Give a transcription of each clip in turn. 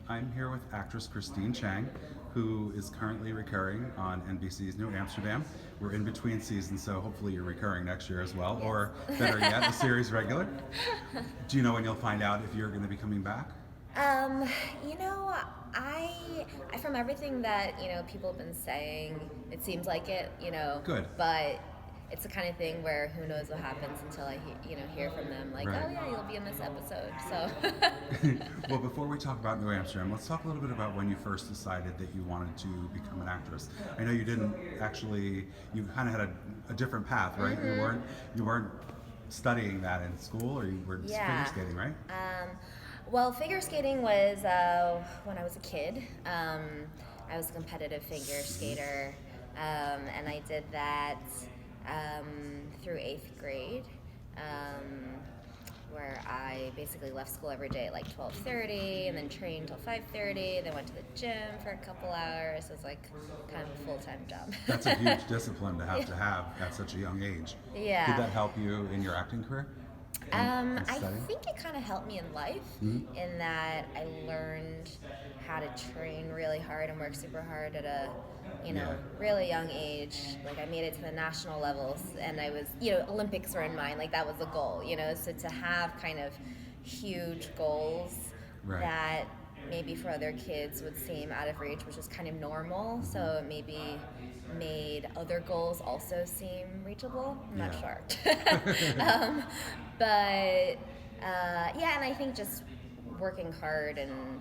I'm here with actress Christine Chang, who is currently recurring on NBC's New Amsterdam. We're in between seasons, so hopefully you're recurring next year as well, Yes. or better yet, the series regular. Do you know when you'll find out if you're going to be coming back? Um, you know, I from everything that people have been saying, it seems like it. Good. But it's the kind of thing where who knows what happens until I hear from them, like, Right. oh yeah, you'll be in this episode. So. Well, before we talk about New Amsterdam, let's talk a little bit about when you first decided that you wanted to become an actress. I know you didn't actually, you kind of had a different path, right? You weren't studying that in school, or you were figure Yeah. skating, right? Well, figure skating was when I was a kid. I was a competitive figure skater, and I did that through 8th grade, where I basically left school every day at like 12:30, and then trained till 5:30. Then went to the gym for a couple hours. It was like kind of a full-time job. That's a huge discipline to have at such a young age. Yeah. Did that help you in your acting career? In I studying? think it kind of helped me in life, in that I learned how to train really hard and work super hard at a Yeah. really young age. Like I made it to the national levels, and I was Olympics were in mind. Like that was the goal. So to have kind of huge goals Right. that maybe for other kids would seem out of reach, which is kind of normal. So it maybe made other goals also seem reachable. I'm not Yeah. sure. But yeah, and I think just working hard, and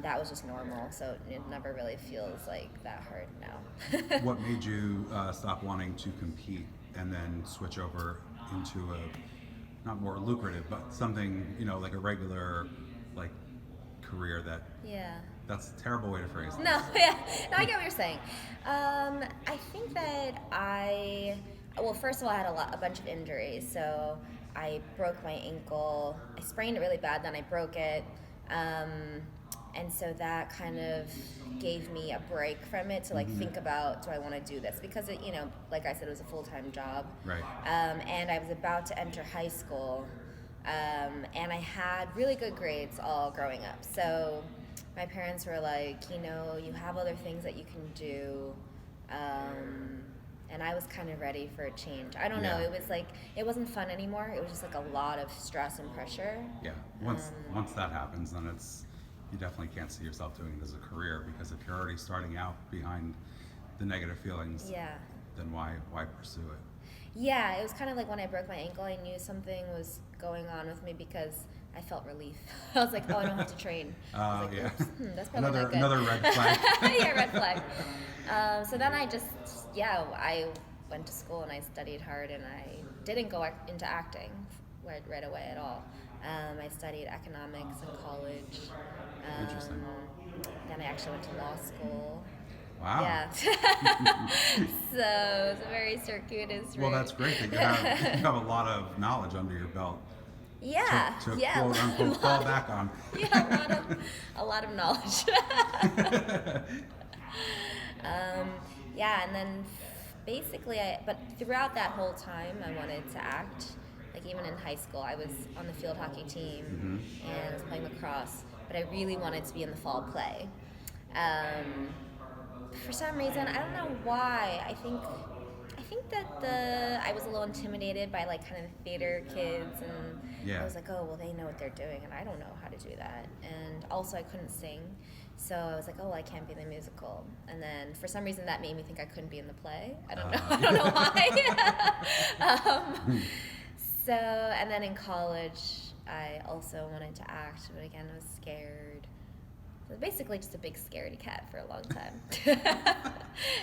that was just normal. So it never really feels like that hard now. What made you stop wanting to compete and then switch over into a not more lucrative, but something like a regular like career that Yeah. that's a terrible way to phrase it. No, yeah, no, I get what you're saying. I think that well, first of all, I had a bunch of injuries. So I broke my ankle. I sprained it really bad, then I broke it. And so that kind of gave me a break from it to think about, do I want to do this? Because it, like I said, it was a full-time job. Right. And I was about to enter high school. And I had really good grades all growing up. So my parents were like, you have other things that you can do. And I was kind of ready for a change. I don't know. Yeah. It was like, it wasn't fun anymore. It was just like a lot of stress and pressure. Yeah. Once that happens, then you definitely can't see yourself doing it as a career, because if you're already starting out behind the negative feelings, Yeah. then why pursue it? Yeah, it was kind of like when I broke my ankle, I knew something was going on with me because I felt relief. I was like, oh, I don't have to train. I was like, Yeah. oops, that's probably not good. Another red flag. Yeah, red flag. So then I went to school and I studied hard, and I didn't go into acting right away at all. I studied economics in college. Interesting. Then I actually went to law school. Wow. Yeah. So it's a very circuitous route. Well, that's great that you have a lot of knowledge under your belt Yeah. to yeah. quote unquote fall back on. Yeah, a lot of knowledge. Yeah, and then basically, but throughout that whole time, I wanted to act. Like even in high school, I was on the field hockey team and I was playing lacrosse, but I really wanted to be in the fall play. For some reason, I don't know why. I think that I was a little intimidated by like kind of the theater kids, and Yeah. I was like, oh well, they know what they're doing, and I don't know how to do that. And also, I couldn't sing, so I was like, oh, I can't be in the musical. And then for some reason, that made me think I couldn't be in the play. I don't know. I don't know why. So, and then in college, I also wanted to act, but again, I was scared. So basically just a big scaredy cat for a long time.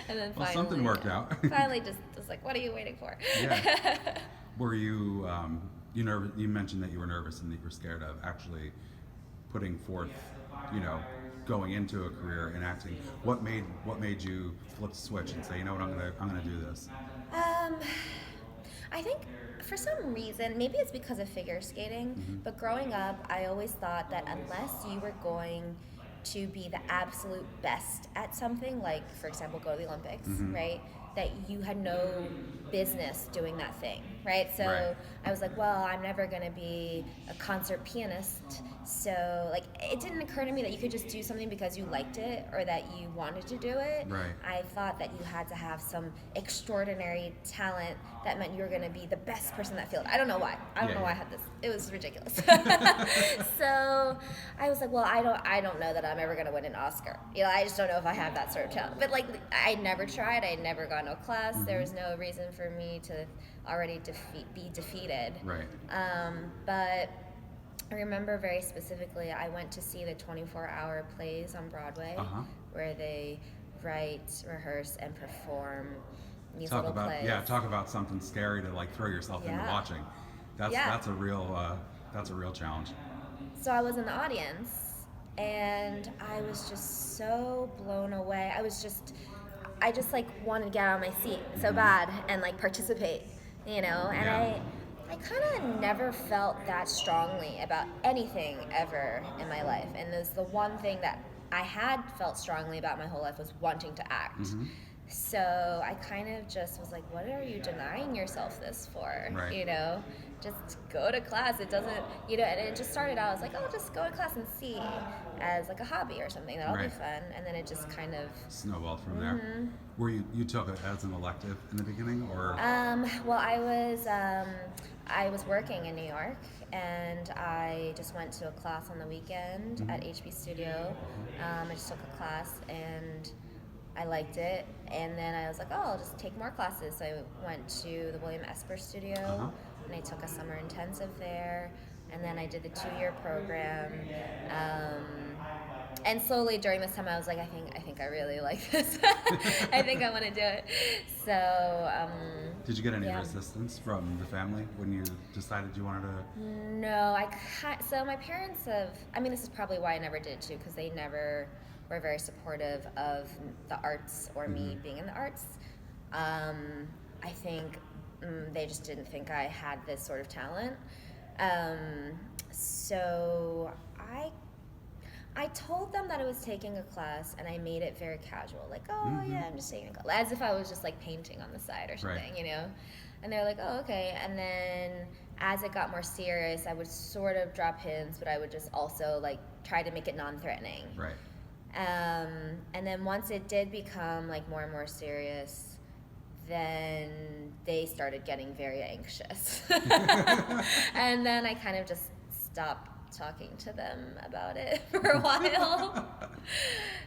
And then Well, finally, something worked out. Finally just was like, what are you waiting for? Yeah. Were you you mentioned that you were nervous and that you were scared of actually putting forth, going into a career in acting. What made you flip the switch and say, you know what, I'm gonna do this? I think for some reason, maybe it's because of figure skating, but growing up, I always thought that unless you were going to be the absolute best at something, like, for example, go to the Olympics, right? that you had no business doing that thing, right? So Right. I was like, well, I'm never going to be a concert pianist. So, like, it didn't occur to me that you could just do something because you liked it or that you wanted to do it. Right. I thought that you had to have some extraordinary talent that meant you were going to be the best person in that field. I don't know why. I don't know why I had this. It was ridiculous. So I was like, well, I don't know that I'm ever going to win an Oscar. You know, I just don't know if I have that sort of talent. But, like, I never tried. I had never gone to a class. There was no reason for me to already be defeated. Right. But I remember very specifically, I went to see the 24-hour plays on Broadway, where they write, rehearse, and perform these little plays. Yeah, talk about something scary to like throw yourself into watching. That's a real challenge. So I was in the audience, and I was just so blown away. I just like wanted to get out of my seat so bad and like participate, you know. And I kind of never felt that strongly about anything ever in my life. And it was the one thing that I had felt strongly about my whole life was wanting to act. So I kind of just was like, what are you denying yourself this for? Right. You know, just go to class. It doesn't, you know, and it just started out, I was like, oh, just go to class and see as like a hobby or something. That'll be fun. And then it just kind of snowballed from there. Were you took it as an elective in the beginning, or? Well, I was working in New York, and I just went to a class on the weekend at HB Studio. I just took a class, and I liked it, and then I was like, oh, I'll just take more classes. So I went to the William Esper Studio, and I took a summer intensive there, and then I did the 2-year program. And slowly during this time, I was like, I think I really like this. I think I want to do it. So. Did you get any resistance from the family when you decided you wanted to? No, so my parents have. I mean, this is probably why I never did too, because they never were very supportive of the arts or me being in the arts. I think they just didn't think I had this sort of talent. So I told them that I was taking a class, and I made it very casual, like, oh yeah, I'm just taking a class, as if I was just like painting on the side or something, you know. And they're like, oh, okay. And then as it got more serious, I would sort of drop hints, but I would just also like try to make it non-threatening. Right. And then once it did become like more and more serious, then they started getting very anxious. And then I kind of just stopped talking to them about it for a while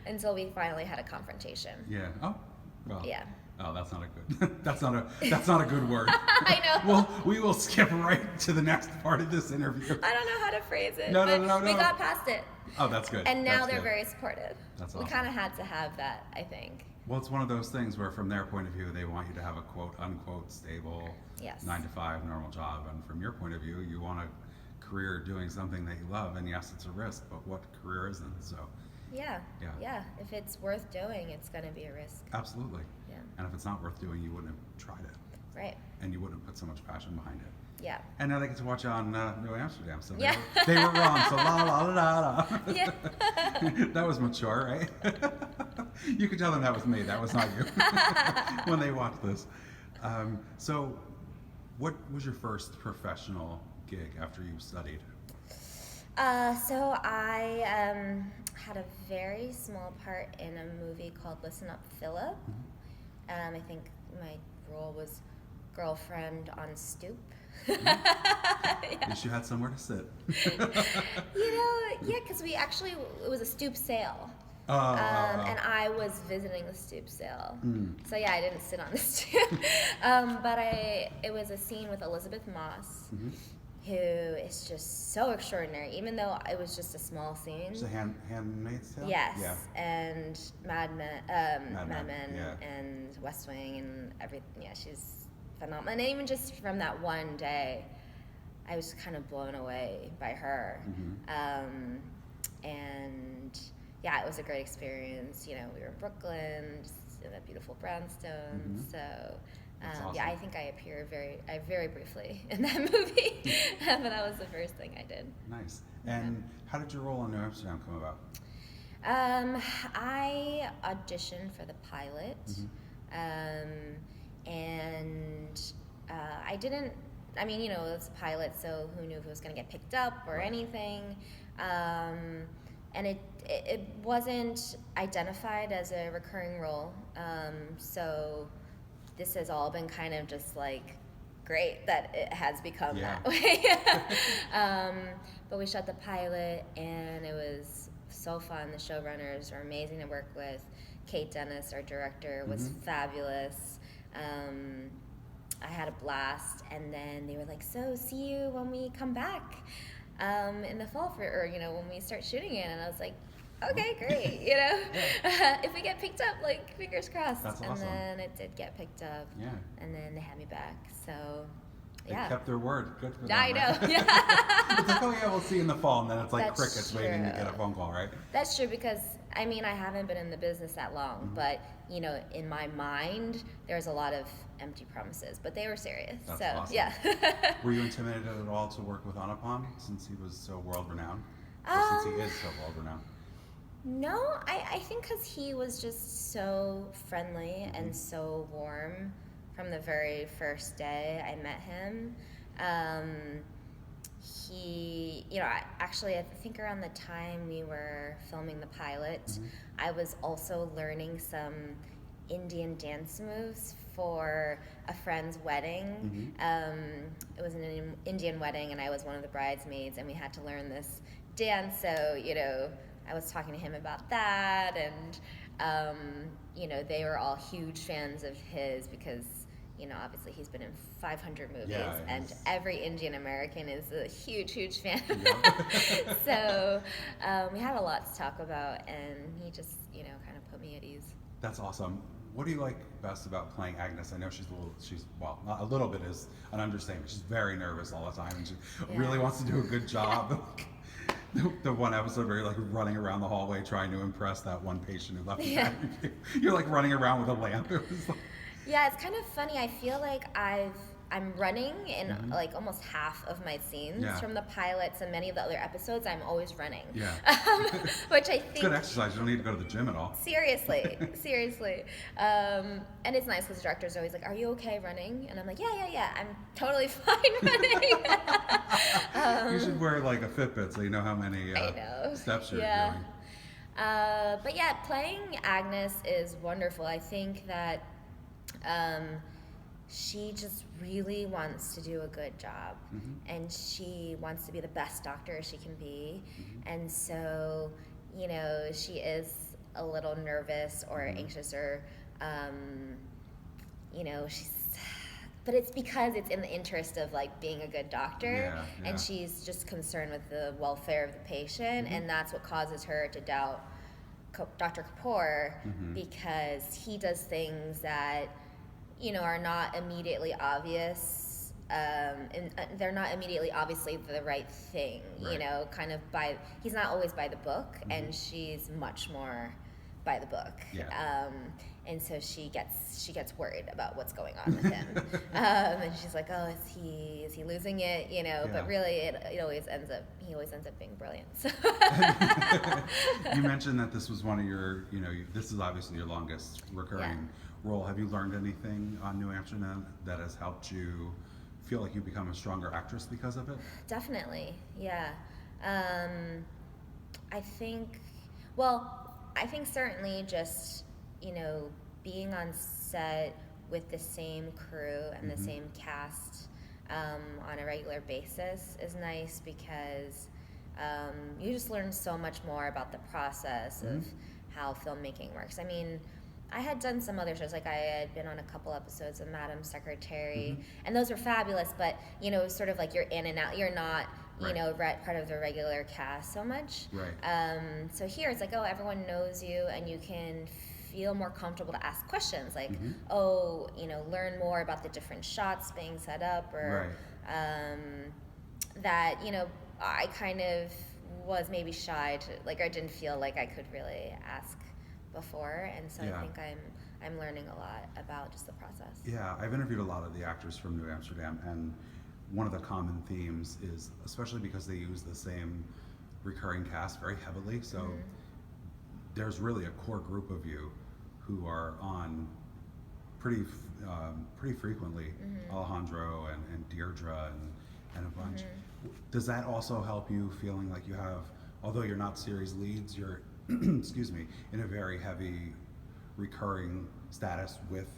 until we finally had a confrontation. Yeah. Oh. Well. Yeah. Oh, that's not a good. That's not a good word. I know. Well, we will skip right to the next part of this interview. I don't know how to phrase it. No. We got past it. Oh, that's good. And now that's they're good. very supportive. That's awesome. We kind of had to have that, I think. Well, it's one of those things where, from their point of view, they want you to have a quote unquote stable 9-to-5 normal job, and from your point of view, you want a career doing something that you love. And yes, it's a risk, but what career isn't? So. Yeah. If it's worth doing, it's going to be a risk. Absolutely. Yeah. And if it's not worth doing, you wouldn't have tried it. Right. And you wouldn't have put so much passion behind it. Yeah. And now they get to watch on New Amsterdam, so Yeah. they were wrong. So la la la la. Yeah. That was mature, right? You could tell them that was me. That was not you. When they watched this. So, what was your first professional gig after you studied? So I had a very small part in a movie called Listen Up, Philip. I think my role was girlfriend on stoop. At least you had somewhere to sit. Because it was a stoop sale. And I was visiting the stoop sale. So yeah, I didn't sit on the stoop. But it was a scene with Elizabeth Moss, who is just so extraordinary, even though it was just a small scene. It's a Handmaid's Tale? Yes, Yeah. and Mad Men yeah. and West Wing and everything. Yeah, she's phenomenal. And even just from that one day, I was kind of blown away by her. And yeah, it was a great experience. You know, we were in Brooklyn, just in that beautiful brownstone. So. Awesome. Yeah, I think I appear very briefly in that movie, but that was the first thing I did. Nice. And how did your role on New Amsterdam come about? I auditioned for the pilot. And I didn't. I mean, it's a pilot, so who knew if it was going to get picked up or Right. anything. And it wasn't identified as a recurring role. So this has all been kind of just like great that it has become that way. But we shot the pilot, and it was so fun. The showrunners were amazing to work with. Kate Dennis, our director, was fabulous. I had a blast, and then they were like, "So, see you when we come back in the fall when we start shooting it." And I was like, "Okay, great." If we get picked up, like, fingers crossed. That's awesome. And then it did get picked up. Yeah. And then they had me back. So, They yeah. kept their word. Good for them. I know. Right? Yeah. It's like, oh yeah, we'll see you in the fall, and then it's like That's crickets waiting to true. get a phone call, right? That's true, because I mean, I haven't been in the business that long, but in my mind, there's a lot of empty promises, but they were serious. That's so awesome. yeah. Were you intimidated at all to work with Amitabh since he was so world renowned? Or since he is so world renowned? No, I think because he was just so friendly and so warm from the very first day I met him. I think around the time we were filming the pilot, I was also learning some Indian dance moves for a friend's wedding. It was an Indian wedding, and I was one of the bridesmaids, and we had to learn this dance. So, I was talking to him about that, and they were all huge fans of his because obviously he's been in 500 movies, and every Indian American is a huge, huge fan. So we had a lot to talk about, and he just, kind of put me at ease. That's awesome. What do you like best about playing Agnes? I know she's not a little bit is an understatement. She's very nervous all the time, and she really wants to do a good job. The one episode where you're like running around the hallway trying to impress that one patient who left the bad review. You're like running around with a lamp. It was like... Yeah, it's kind of funny. I feel like I'm running in like almost half of my scenes from the pilots, and many of the other episodes I'm always running. Yeah. Which I think... It's good exercise. You don't need to go to the gym at all. Seriously. And it's nice because the director's always like, "Are you okay running?" And I'm like, yeah, I'm totally fine running. You should wear like a Fitbit so you know how many steps you're doing. But yeah, playing Agnes is wonderful. I think that she just really wants to do a good job, and she wants to be the best doctor she can be, and so she is a little nervous or anxious, or but it's because it's in the interest of like being a good doctor, and she's just concerned with the welfare of the patient, and that's what causes her to doubt Dr. Kapoor, because he does things that are not immediately obvious, and they're not immediately obviously the right thing, kind of he's not always by the book, and she's much more by the book. And so she gets worried about what's going on with him. And she's like, "Oh, is he losing it?" But really he always ends up being brilliant. So. You mentioned that this was one of your, this is obviously your longest recurring role. Have you learned anything on New Amsterdam that has helped you feel like you become a stronger actress because of it? Definitely, yeah. I think certainly just, being on set with the same crew and the same cast on a regular basis is nice, because you just learn so much more about the process of how filmmaking works. I mean, I had done some other shows, like I had been on a couple episodes of Madam Secretary, and those were fabulous, but, sort of like you're in and out, you're not, part of the regular cast so much. So here it's like, everyone knows you, and you can feel more comfortable to ask questions, like, learn more about the different shots being set up, or that, I kind of was maybe shy to, I didn't feel like I could really ask before, and so I think I'm learning a lot about just the process. Yeah, I've interviewed a lot of the actors from New Amsterdam, and one of the common themes is, especially because they use the same recurring cast very heavily, so there's really a core group of you who are on pretty frequently, Alejandro and Deirdre and a bunch. Does that also help you feeling like you have, although you're not series leads, you're excuse me, in a very heavy recurring status with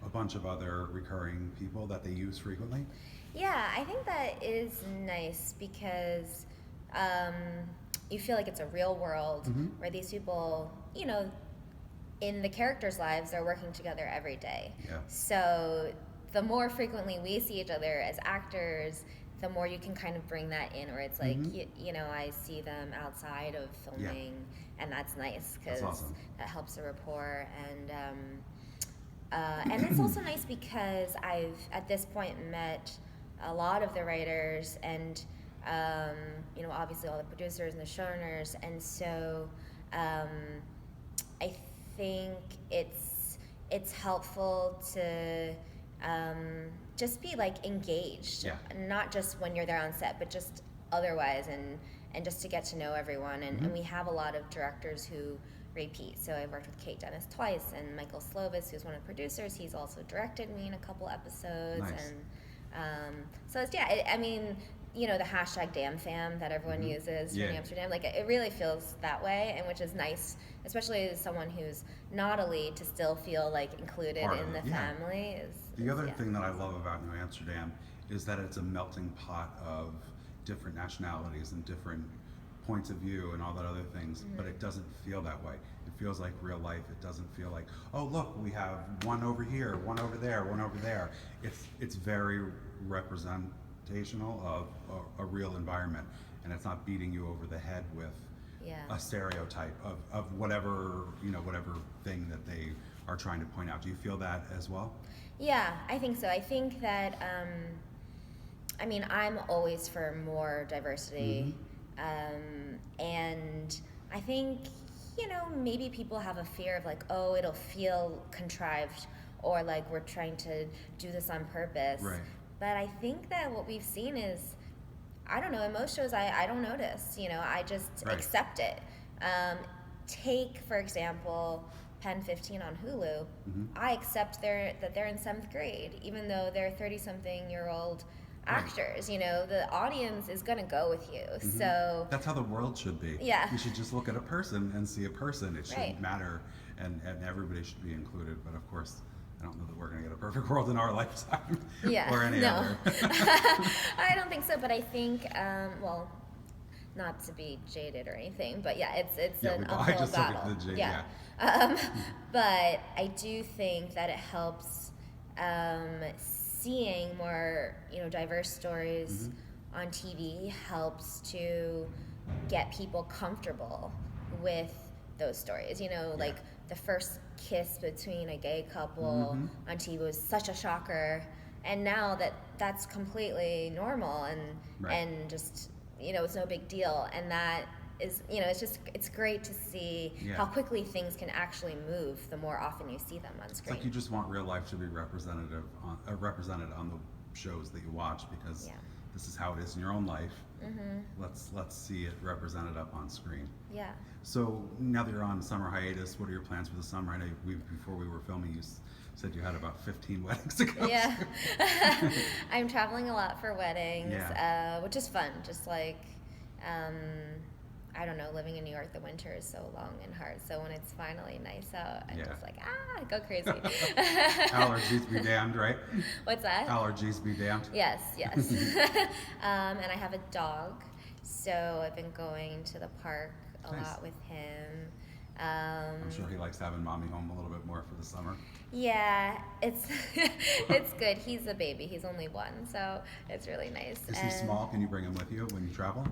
a bunch of other recurring people that they use frequently? Yeah, I think that is nice because you feel like it's a real world where these people, in the characters' lives, they're working together every day. Yeah. So the more frequently we see each other as actors, the more you can kind of bring that in, where it's like, I see them outside of filming, and that's nice because awesome. that helps the rapport. And it's also nice because I've, at this point, met a lot of the writers and, obviously all the producers and the showrunners. And so I think it's helpful to just be like engaged, not just when you're there on set, but just otherwise, and just to get to know everyone. And we have a lot of directors who repeat. So I've worked with Kate Dennis twice, and Michael Slovis, who's one of the producers, he's also directed me in a couple episodes. Nice. And so it's, the hashtag #DamnFam that everyone uses for Amsterdam, like it really feels that way, and which is nice, especially as someone who's not a lead, to still feel like included in the family. The other thing that I love about New Amsterdam is that it's a melting pot of different nationalities and different points of view and all that other things, but it doesn't feel that way. It feels like real life. It doesn't feel like, oh look, we have one over here, one over there, one over there. It's very representational of a real environment, and it's not beating you over the head with a stereotype of whatever thing that they are trying to point out. Do you feel that as well? Yeah, I think so. I think that I'm always for more diversity. And I think, maybe people have a fear of like, oh, it'll feel contrived, or like we're trying to do this on purpose. Right. But I think that what we've seen is, I don't know, in most shows I don't notice, I just accept it. Take, for example, Pen 15 on Hulu. I accept that they're in 7th grade, even though they're 30-something-year-old actors. The audience is going to go with you. So that's how the world should be. Yeah. You should just look at a person and see a person. It shouldn't matter, and everybody should be included. But of course, I don't know that we're going to get a perfect world in our lifetime or any other. I don't think so, but I think, not to be jaded or anything, but it's an uphill battle. But I do think that it helps seeing more, diverse stories on TV helps to get people comfortable with those stories. Like the first kiss between a gay couple on TV was such a shocker, and now that's completely normal and just it's no big deal, and that is it's great to see how quickly things can actually move the more often you see them on screen. It's like you just want real life to be represented on the shows that you watch, because this is how it is in your own life. Let's see it represented up on screen. Yeah. So now that you're on summer hiatus, what are your plans for the summer? I know before we were filming, you said you had about 15 weddings to go. Yeah. I'm traveling a lot for weddings, which is fun. Just like, I don't know, living in New York, the winter is so long and hard. So when it's finally nice out, I'm just like, go crazy. Allergies be damned, right? What's that? Allergies be damned. Yes. And I have a dog, so I've been going to the park a lot with him. I'm sure he likes having mommy home a little bit more for the summer. Yeah, it's it's good. He's a baby. He's only 1, so it's really nice. Is he small? Can you bring him with you when you travel?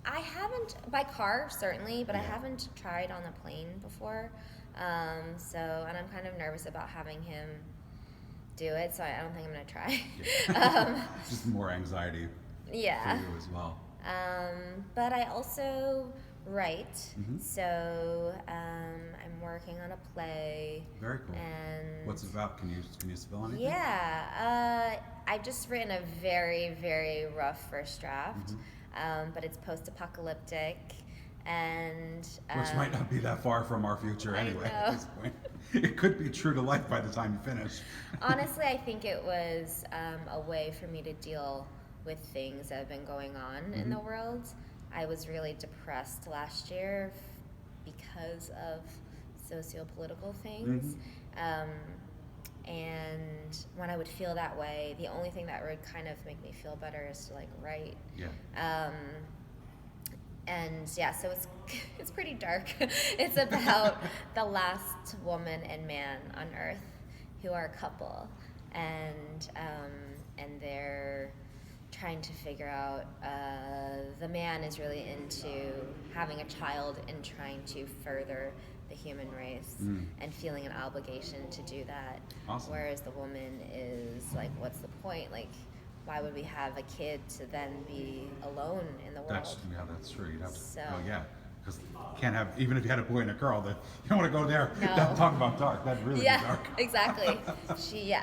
I haven't, by car certainly, but I haven't tried on a plane before. And I'm kind of nervous about having him do it, so I don't think I'm gonna try. Just more anxiety for you as well. But I also write, so I'm working on a play. Very cool. And what's it about? Can you spill anything? Yeah, I've just written a very, very rough first draft, but it's post-apocalyptic, and which might not be that far from our future anyway at this point. it could be true to life by the time you finish. Honestly, I think it was a way for me to deal with things that have been going on in the world. I was really depressed last year because of socio-political things. And when I would feel that way, the only thing that would kind of make me feel better is to like write. Yeah. And yeah, so it's pretty dark. It's about the last woman and man on Earth who are a couple, and they're trying to figure out. The man is really into having a child and trying to further the human race and feeling an obligation to do that. Awesome. Whereas the woman is like, what's the point? Like, why would we have a kid to then be alone in the world? That's true. You'd have to. So, oh yeah, because can't have, even if you had a boy and a girl, that you don't want to go there. No. That talk about dark. That really yeah, be dark. Exactly. She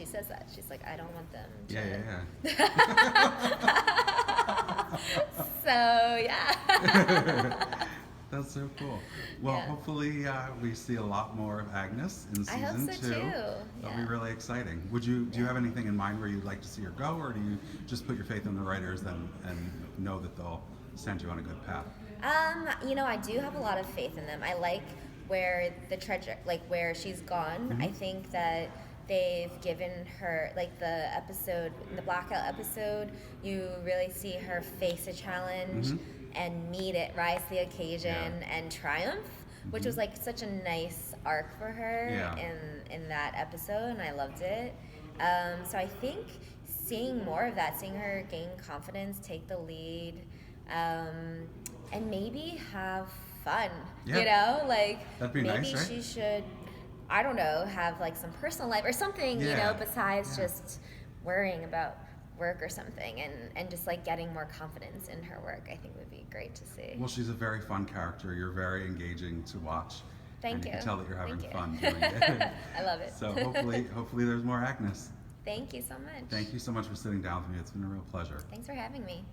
says that. She's like, I don't want them to. Yeah. So yeah. That's so cool. Well, Yeah. hopefully we see a lot more of Agnes in I hope season so 2. too. That'll be really exciting. Do you have anything in mind where you'd like to see her go, or do you just put your faith in the writers and know that they'll send you on a good path? I do have a lot of faith in them. I like where where she's gone. I think that they've given her, like the blackout episode, you really see her face a challenge and meet it, rise to the occasion, and triumph, which was like such a nice arc for her in that episode, and I loved it. So I think seeing more of that, seeing her gain confidence, take the lead, and maybe have fun, That'd be maybe nice, right? she should, I don't know, have like some personal life or something, besides just worrying about work or something, and just like getting more confidence in her work, I think would be great to see. Well, she's a very fun character. You're very engaging to watch. Thank you. you. Can tell that you're having Thank you. fun doing it. I love it. So hopefully there's more Agnes. Thank you so much. Thank you so much for sitting down with me. It's been a real pleasure. Thanks for having me.